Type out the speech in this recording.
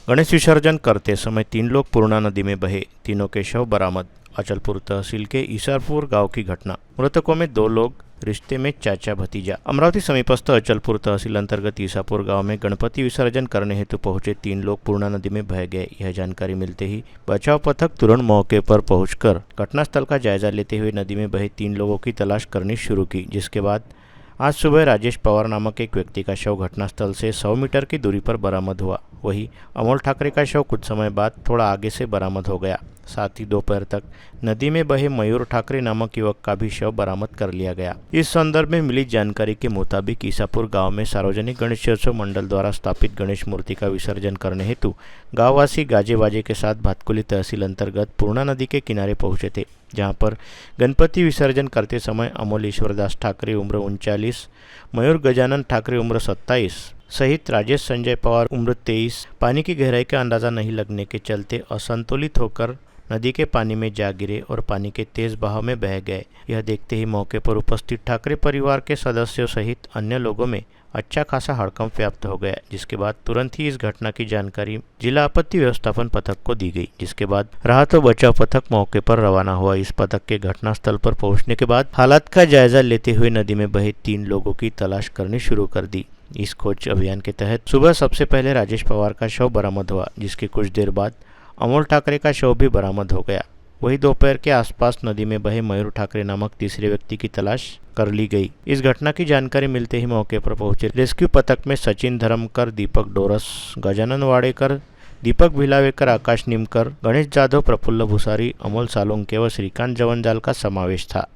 गणेश विसर्जन करते समय 3 लोग पूर्णा नदी में बहे, तीनों के शव बरामद। अचलपुर तहसील के ईसापुर गांव की घटना। मृतकों में 2 लोग रिश्ते में चाचा भतीजा। अमरावती समीपस्थ अचलपुर तहसील अंतर्गत ईसापुर गांव में गणपति विसर्जन करने हेतु पहुंचे 3 लोग पूर्णा नदी में बह गए। यह जानकारी मिलते ही बचाव पथक तुरंत मौके पर पहुंचकर घटनास्थल का जायजा लेते हुए नदी में बहे 3 लोगों की तलाश करनी शुरू की, जिसके बाद आज सुबह राजेश पवार नामक एक व्यक्ति का शव घटनास्थल से 100 मीटर की दूरी पर बरामद हुआ। वहीं अमोल ठाकरे का शव कुछ समय बाद थोड़ा आगे से बरामद हो गया। साथ ही दोपहर तक नदी में बहे मयूर ठाकरे नामक युवक का भी शव बरामद कर लिया गया। इस संदर्भ में मिली जानकारी के मुताबिक ईसापुर गांव में सार्वजनिक गणेशोत्सव मंडल द्वारा स्थापित गणेश मूर्ति का विसर्जन करने हेतु गांववासी गाजे बाजे के साथ भातकुली तहसील अंतर्गत पूर्णा नदी के किनारे पहुंचे थे, जहां पर गणपति विसर्जन करते समय अमोल ईश्वरदास ठाकरे उम्र 39, मयूर गजानन ठाकरे उम्र 27 सहित राजेश संजय पवार उम्र 23 पानी की गहराई का अंदाजा नहीं लगने के चलते असंतुलित होकर नदी के पानी में जा गिरे और पानी के तेज बहाव में बह गए। यह देखते ही मौके पर उपस्थित ठाकरे परिवार के सदस्यों सहित अन्य लोगों में अच्छा खासा हड़कंप व्याप्त हो गया, जिसके बाद तुरंत ही इस घटना की जानकारी जिला आपत्ति व्यवस्थापन पथक को दी गई, जिसके बाद राहत और बचाव पथक मौके पर रवाना हुआ। इस पथक के घटनास्थल पर पहुंचने के बाद हालात का जायजा लेते हुए नदी में बहे 3 लोगों की तलाश करनी शुरू कर दी। इस खोज अभियान के तहत सुबह सबसे पहले राजेश पवार का शव बरामद हुआ, जिसके कुछ देर बाद अमोल ठाकरे का शव भी बरामद हो गया। वहीं दोपहर के आसपास नदी में बहे मयूर ठाकरे नामक तीसरे व्यक्ति की तलाश कर ली गई। इस घटना की जानकारी मिलते ही मौके पर पहुंचे रेस्क्यू पथक में सचिन धर्मकर, दीपक डोरस, गजानन वाडेकर, दीपक भिलावेकर, आकाश निमकर, गणेश जाधव, प्रफुल्ल भूसारी, अमोल सालोंके व श्रीकांत जवंजाल का समावेश था।